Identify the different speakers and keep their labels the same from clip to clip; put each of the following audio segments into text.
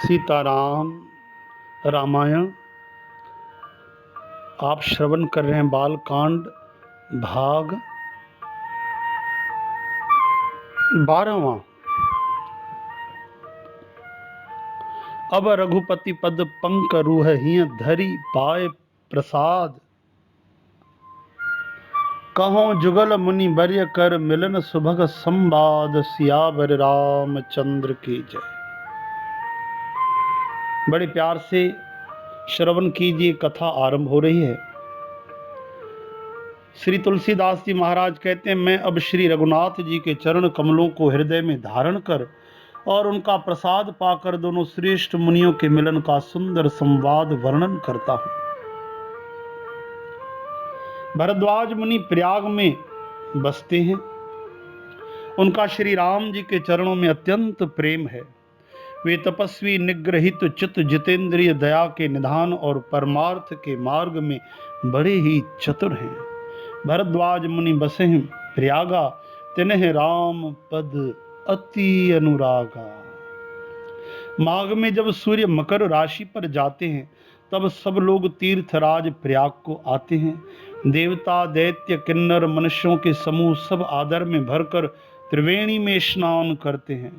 Speaker 1: सीताराम रामायण आप श्रवण कर रहे हैं। बालकांड भाग 12वां। अब रघुपति पद पंकरूह हिय धरि पाए प्रसाद, कहो जुगल मुनि वर्य कर मिलन सुभग संवाद। सियावर रामचंद्र की जय। बड़े प्यार से श्रवण कीजिए, कथा आरंभ हो रही है। श्री तुलसीदास जी महाराज कहते हैं, मैं अब श्री रघुनाथ जी के चरण कमलों को हृदय में धारण कर और उनका प्रसाद पाकर दोनों श्रेष्ठ मुनियों के मिलन का सुंदर संवाद वर्णन करता हूं। भरद्वाज मुनि प्रयाग में बसते हैं। उनका श्री राम जी के चरणों में अत्यंत प्रेम है। वे तपस्वी, निग्रहित चित्त, जितेंद्रिय, दया के निधान और परमार्थ के मार्ग में बड़े ही चतुर हैं। भरद्वाज मुनि बसे हैं प्रयागा, तिन्ह राम पद अति अनुरागा। माघ में जब सूर्य मकर राशि पर जाते हैं तब सब लोग तीर्थराज प्रयाग को आते हैं। देवता, दैत्य, किन्नर, मनुष्यों के समूह सब आदर में भरकर त्रिवेणी में स्नान करते हैं।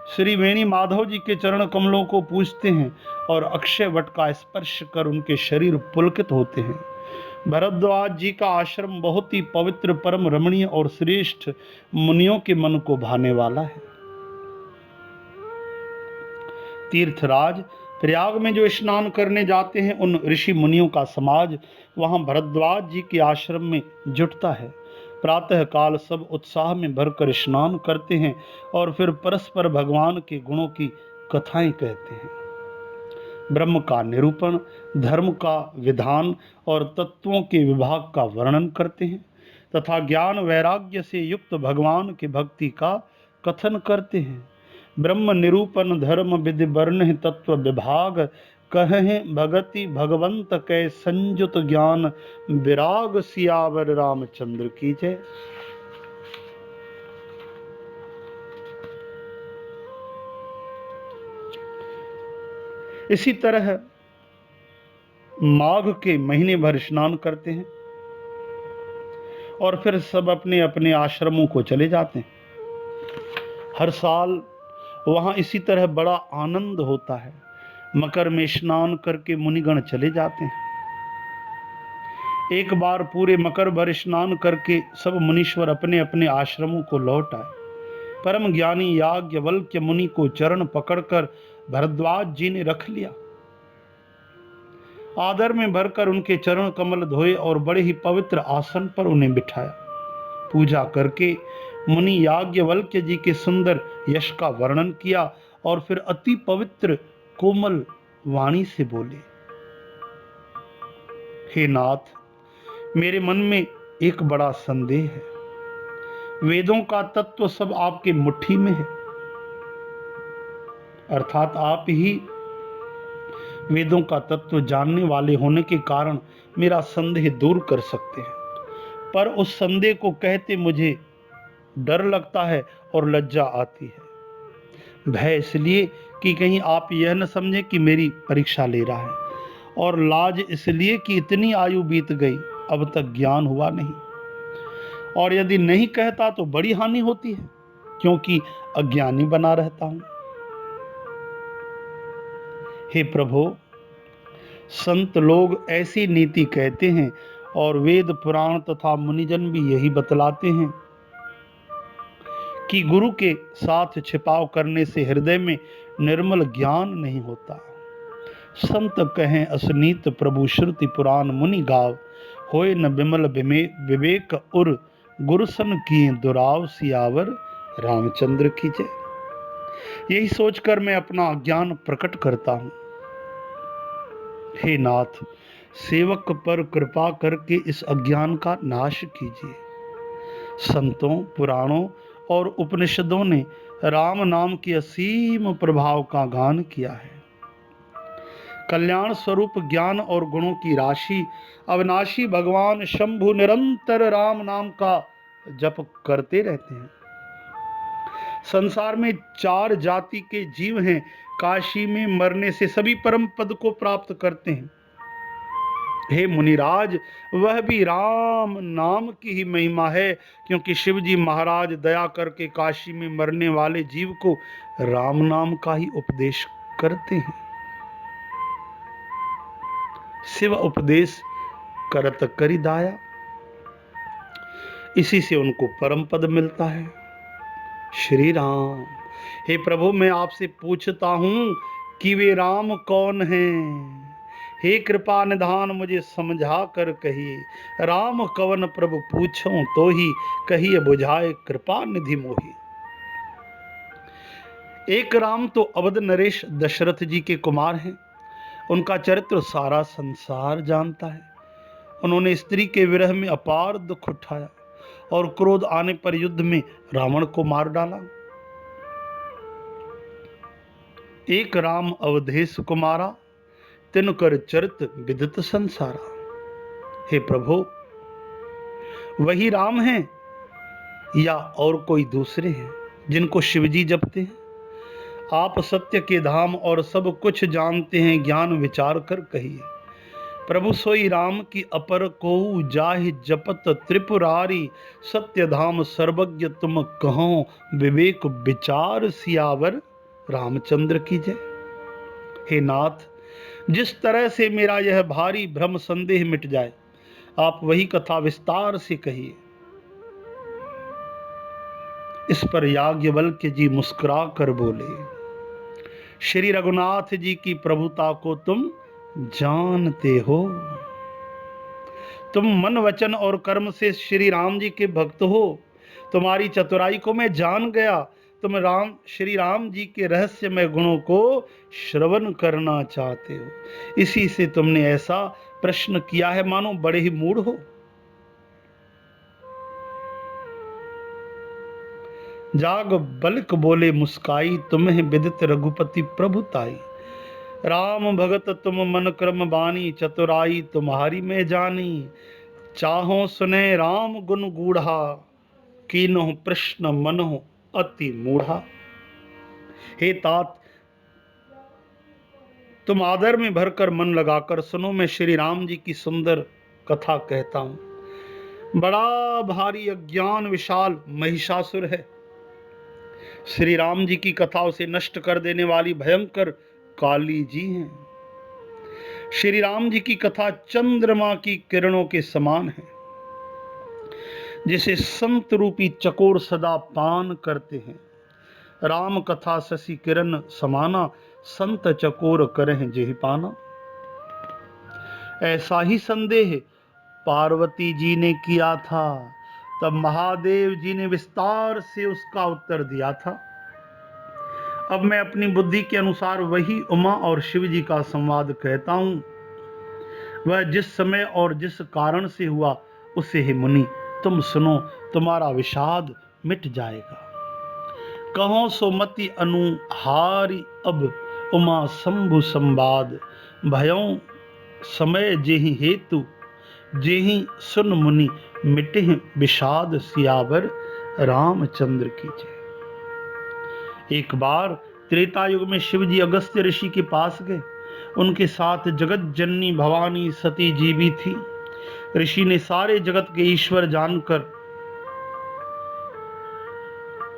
Speaker 1: श्री वेणी माधव जी के चरण कमलों को पूजते हैं और अक्षय वट का स्पर्श कर उनके शरीर पुलकित होते हैं। भरद्वाज जी का आश्रम बहुत ही पवित्र, परम रमणीय और श्रेष्ठ मुनियों के मन को भाने वाला है। तीर्थराज प्रयाग में जो स्नान करने जाते हैं उन ऋषि मुनियों का समाज वहां भरद्वाज जी के आश्रम में जुटता है। प्रातः काल सब उत्साह में भरकर स्नान करते हैं और फिर परस्पर भगवान के गुणों की कथाएं कहते हैं। ब्रह्म का निरूपण, धर्म का विधान और तत्वों के विभाग का वर्णन करते हैं तथा ज्ञान वैराग्य से युक्त भगवान की भक्ति का कथन करते हैं। ब्रह्म निरूपण, धर्म विधि, वर्ण तत्व विभाग, कहें भगति भगवंत के संयुत ज्ञान विराग। सियावर रामचंद्र की जय। इसी तरह माघ के महीने भर स्नान करते हैं और फिर सब अपने अपने आश्रमों को चले जाते हैं। हर साल वहां इसी तरह बड़ा आनंद होता है। मकर में स्नान करके मुनिगण चले जाते हैं। एक बार पूरे मकर भर स्नान करके सब मुनीश्वर अपने अपने आश्रमों को लौट आए। परम ज्ञानी याज्ञवल्क्य मुनि को चरण पकड़कर भरद्वाज जी ने रख लिया। आदर में भरकर उनके चरण कमल धोए और बड़े ही पवित्र आसन पर उन्हें बिठाया। पूजा करके मुनि याज्ञवल्क्य जी के सुंदर यश का वर्णन किया और फिर अति पवित्र कोमल वाणी से बोले, हे नाथ, मेरे मन में एक बड़ा संदेह है। वेदों का तत्व सब आपके मुट्ठी में है, अर्थात आप ही वेदों का तत्व जानने वाले होने के कारण मेरा संदेह दूर कर सकते हैं। पर उस संदेह को कहते मुझे डर लगता है और लज्जा आती है। भय इसलिए कि कहीं आप यह न समझे कि मेरी परीक्षा ले रहा है, और लाज इसलिए कि इतनी आयु बीत गई अब तक ज्ञान हुआ नहीं, और यदि नहीं कहता तो बड़ी हानि होती है क्योंकि अज्ञानी बना रहता हूं। हे प्रभु, संत लोग ऐसी नीति कहते हैं और वेद पुराण तथा मुनिजन भी यही बतलाते हैं कि गुरु के साथ छिपाव करने से हृदय में निर्मल ज्ञान नहीं होता। संत कहें असनीत प्रभु श्रुति पुराण मुनि गाव, होए न विमल विवेक उर गुरुसन किए दुराव। सियावर रामचंद्र की जय। यही सोचकर मैं अपना ज्ञान प्रकट करता हूं। हे नाथ, सेवक पर कृपा करके इस अज्ञान का नाश कीजिए। संतों, पुराणों और उपनिषदों ने राम नाम के असीम प्रभाव का गान किया है। कल्याण स्वरूप ज्ञान और गुणों की राशि अविनाशी भगवान शंभु निरंतर राम नाम का जप करते रहते हैं। संसार में 4 जाति के जीव हैं काशी में मरने से सभी परम पद को प्राप्त करते हैं। हे मुनिराज, वह भी राम नाम की ही महिमा है, क्योंकि शिव जी महाराज दया करके काशी में मरने वाले जीव को राम नाम का ही उपदेश करते हैं। शिव उपदेश करत करि दाया, इसी से उनको परम पद मिलता है। श्री राम, हे प्रभु, मैं आपसे पूछता हूं कि वे राम कौन हैं? हे कृपा निधान मुझे समझा कर कहिए, राम कवन प्रभु पूछूं तो ही, कहिए बुझाए कृपा निधि मोहि। एक राम तो अवध नरेश दशरथ जी के कुमार हैं। उनका चरित्र सारा संसार जानता है। उन्होंने स्त्री के विरह में अपार दुख उठाया और क्रोध आने पर युद्ध में रावण को मार डाला। एक राम अवधेश कुमारा, तिन कर चरित विदित संसारा। हे प्रभु, वही राम हैं या और कोई दूसरे हैं जिनको शिवजी जपते हैं? आप सत्य के धाम और सब कुछ जानते हैं, ज्ञान विचार कर कहिए। प्रभु सोई राम की अपर को जाहि जपत त्रिपुरारी, सत्य धाम सर्वज्ञ तुम कहो, विवेक विचार सियावर रामचंद्र की जय। हे नाथ, जिस तरह से मेरा यह भारी भ्रम संदेह मिट जाए, आप वही कथा विस्तार से कहिए। इस पर याज्ञवल्क्य जी मुस्कुरा कर बोले, श्री रघुनाथ जी की प्रभुता को तुम जानते हो। तुम मन वचन और कर्म से श्री राम जी के भक्त हो। तुम्हारी चतुराई को मैं जान गया। तुम श्री राम जी के रहस्यमय गुणों को श्रवण करना चाहते हो, इसी से तुमने ऐसा प्रश्न किया है, मानो बड़े ही मूढ़ हो। जाग बल्क बोले मुस्काई, तुम्हें विदित रघुपति प्रभुताई। राम भगत तुम मन क्रम बानी, चतुराई तुम्हारी मैं जानी। चाहो सुने राम गुण गूढ़ा, कीन्हो प्रश्न मनहो अति मूढ़ा। हे तात, तुम आदर में भरकर मन लगाकर सुनो, मैं श्री राम जी की सुंदर कथा कहता हूं। बड़ा भारी अज्ञान विशाल महिषासुर है। श्री राम जी की कथा उसे नष्ट कर देने वाली भयंकर काली जी हैं। श्री राम जी की कथा चंद्रमा की किरणों के समान है, जिसे संत रूपी चकोर सदा पान करते हैं। राम कथा शशि किरण समाना, संत चकोर करें जेहि पाना। ऐसा ही संदेह पार्वती जी ने किया था, तब महादेव जी ने विस्तार से उसका उत्तर दिया था। अब मैं अपनी बुद्धि के अनुसार वही उमा और शिव जी का संवाद कहता हूं। वह जिस समय और जिस कारण से हुआ, उसे ही मुनि तुम सुनो, तुम्हारा विषाद मिट जाएगा। कहो सोमति अनुहारी, अब उमा शंभु संवाद। भयों समय जेहि हेतु, जेहि सुन मुनि मिटे विषाद। सियावर रामचंद्र की जय। एक बार त्रेता युग में शिव जी अगस्त्य ऋषि के पास गए। उनके साथ जगत जननी भवानी सती जी भी थी। ऋषि ने सारे जगत के ईश्वर जानकर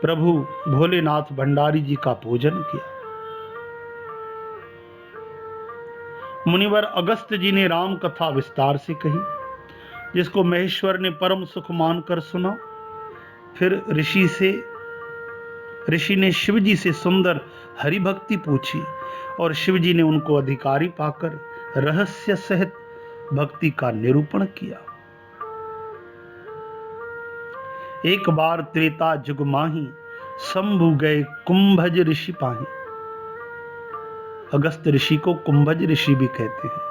Speaker 1: प्रभु भोलेनाथ भंडारी जी का पूजन किया। मुनिवर अगस्त्य जी ने राम कथा विस्तार से कही, जिसको महेश्वर ने परम सुख मानकर सुना। फिर ऋषि ने शिव जी से सुंदर हरि भक्ति पूछी और शिव जी ने उनको अधिकारी पाकर रहस्य सहित भक्ति का निरूपण किया। एक बार त्रेता जुग माही, शंभु गए कुंभज ऋषि पाही। अगस्त ऋषि को कुंभज ऋषि भी कहते हैं।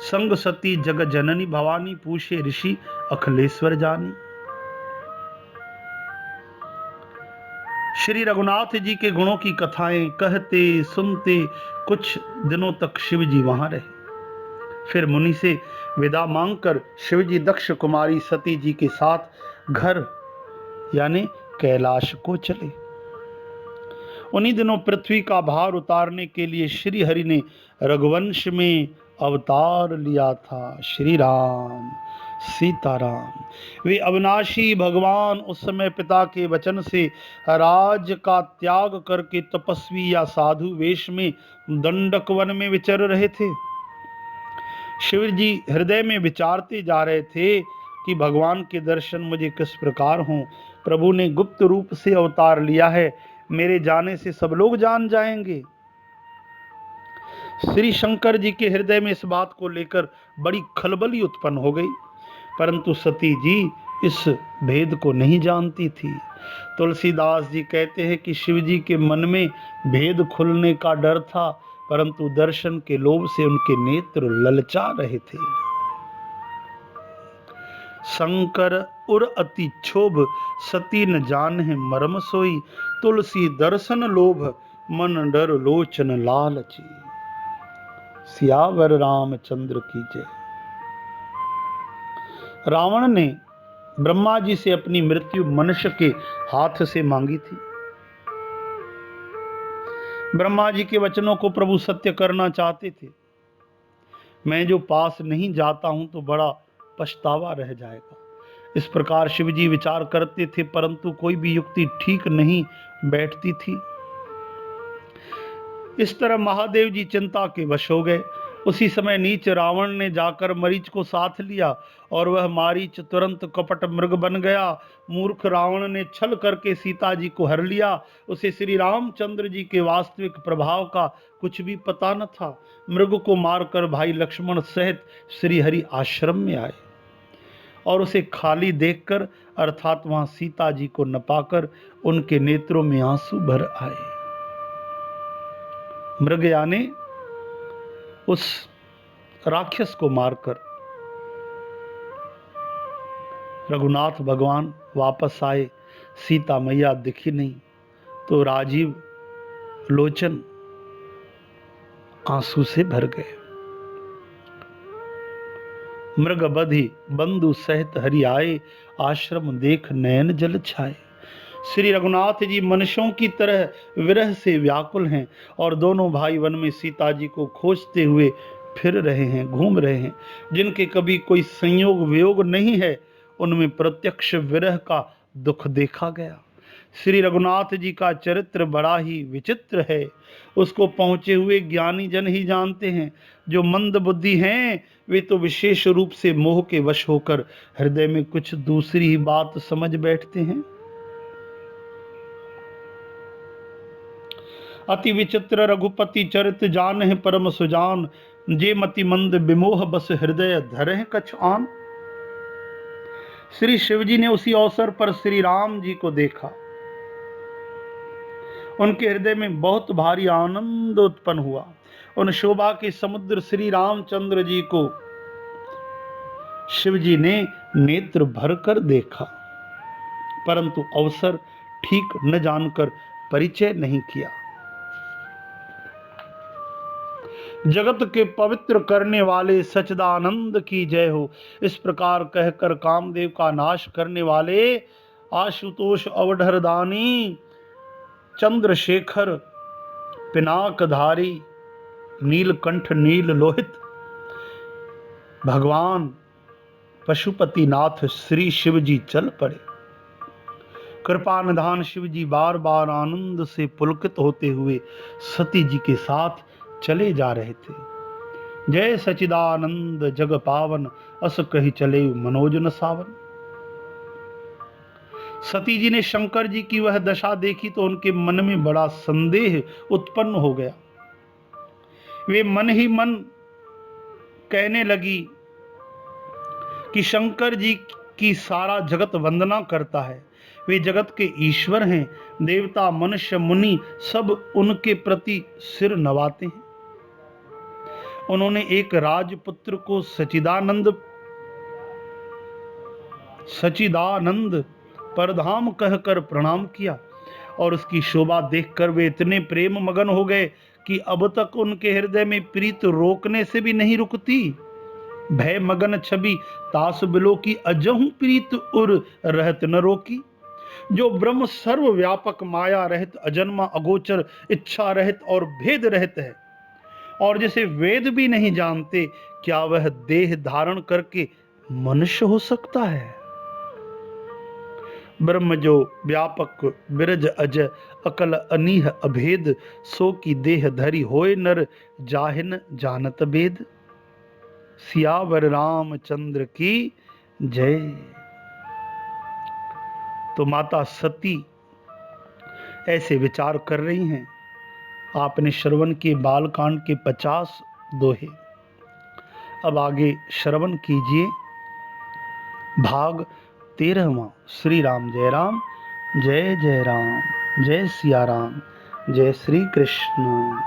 Speaker 1: संग सती जग जननी भवानी, पूछे ऋषि अखिलेश्वर जानी। श्री रघुनाथ जी के गुणों की कथाएं कहते सुनते कुछ दिनों तक शिव जी वहां रहे। फिर मुनि से विदा मांगकर शिव जी दक्ष कुमारी सती जी के साथ घर यानी कैलाश को चले। उन्हीं दिनों पृथ्वी का भार उतारने के लिए श्री हरि ने रघुवंश में अवतार लिया था। श्री राम सीताराम, वे अविनाशी भगवान उस समय पिता के वचन से राज का त्याग करके तपस्वी या साधु वेश में दंडक वन में विचर रहे थे। शिव जी हृदय में विचारते जा रहे थे कि भगवान के दर्शन मुझे किस प्रकार हों। प्रभु ने गुप्त रूप से अवतार लिया है, मेरे जाने से सब लोग जान जाएंगे। श्री शंकर जी के हृदय में इस बात को लेकर बड़ी खलबली उत्पन्न हो गई, परंतु सती जी इस भेद को नहीं जानती थी। तुलसीदास जी कहते हैं कि शिव जी के मन में भेद खुलने का डर था, परंतु दर्शन के लोभ से उनके नेत्र ललचा रहे थे। शंकर उर अति क्षोभ, सती न जानहि मर्म सोई, तुलसी दर्शन लोभ, मन डर लोचन लालची। सियावर रामचंद्र की जय। रावण ने ब्रह्मा जी से अपनी मृत्यु मनुष्य के हाथ से मांगी थी। ब्रह्मा जी के वचनों को प्रभु सत्य करना चाहते थे। मैं जो पास नहीं जाता हूं तो बड़ा पछतावा रह जाएगा, इस प्रकार शिव जी विचार करते थे, परंतु कोई भी युक्ति ठीक नहीं बैठती थी। इस तरह महादेव जी चिंता के वश हो गए। उसी समय नीच रावण ने जाकर मरीच को साथ लिया और वह मारीच तुरंत कपट मृग बन गया। मूर्ख रावण ने छल करके सीता जी को हर लिया। उसे श्री रामचंद्र जी के वास्तविक प्रभाव का कुछ भी पता न था। मृग को मारकर भाई लक्ष्मण सहित श्री हरि आश्रम में आए और उसे खाली देखकर अर्थात वहां सीता जी को न पाकर उनके नेत्रों में आंसू भर आए। मृग यानी उस राक्षस को मारकर रघुनाथ भगवान वापस आए। सीता मैया दिखी नहीं तो राजीव लोचन आंसू से भर गए। मृग बधि बंधु सहित हरि आए, आश्रम देख नयन जल छाए। श्री रघुनाथ जी मनुष्यों की तरह विरह से व्याकुल हैं और दोनों भाई वन में सीता जी को खोजते हुए फिर रहे हैं, घूम रहे हैं। जिनके कभी कोई संयोग वियोग नहीं है, उनमें प्रत्यक्ष विरह का दुख देखा गया। श्री रघुनाथ जी का चरित्र बड़ा ही विचित्र है। उसको पहुंचे हुए ज्ञानी जन ही जानते हैं। जो मंद बुद्धि हैं वे तो विशेष रूप से मोह के वश होकर हृदय में कुछ दूसरी ही बात समझ बैठते हैं। अति विचित्र रघुपति चरित जान है परम सुजान, जे मति मंद विमोह बस हृदय धरे कछ आन। श्री शिव जी ने उसी अवसर पर श्री राम जी को देखा। उनके हृदय में बहुत भारी आनंद उत्पन्न हुआ। उन शोभा के समुद्र श्री रामचंद्र जी को शिव जी ने नेत्र भरकर देखा, परंतु अवसर ठीक न जानकर परिचय नहीं किया। जगत के पवित्र करने वाले सच्चिदानंद की जय हो, इस प्रकार कहकर कामदेव का नाश करने वाले आशुतोष अवधरदानी चंद्रशेखर पिनाकधारी नीलकंठ नील लोहित भगवान पशुपतिनाथ श्री शिव जी चल पड़े। कृपा निधान शिव जी बार बार आनंद से पुलकित होते हुए सती जी के साथ चले जा रहे थे। जय सचिदानंद जग पावन, अस कही चले मनोजन सावन। सती जी ने शंकर जी की वह दशा देखी तो उनके मन में बड़ा संदेह उत्पन्न हो गया। वे मन ही मन कहने लगी कि शंकर जी की सारा जगत वंदना करता है, वे जगत के ईश्वर हैं। देवता मनुष्य मुनि सब उनके प्रति सिर नवाते हैं। उन्होंने एक राजपुत्र को सचिदानंद परधाम कहकर प्रणाम किया और उसकी शोभा देखकर वे इतने प्रेम मगन हो गए कि अब तक उनके हृदय में प्रीत रोकने से भी नहीं रुकती। भय मगन छवि तास बिलो की अजहू प्रीत उर रहत न रोकी। जो ब्रह्म सर्वव्यापक, माया रहित, अजन्मा, अगोचर, इच्छा रहित और भेद रहित है, और जिसे वेद भी नहीं जानते, क्या वह देह धारण करके मनुष्य हो सकता है? ब्रह्म जो व्यापक, विरज, अज, अकल, अनीह, अभेद, सो की देह धरी होए नर, जाहिन जानत भेद। सियावर रामचंद्र की जय। तो माता सती ऐसे विचार कर रही हैं। आपने श्रवण के बालकांड के 50 दोहे। अब आगे श्रवण कीजिए भाग 13वां। श्री राम जय राम, जय जय राम, जय सिया राम, जय श्री कृष्ण।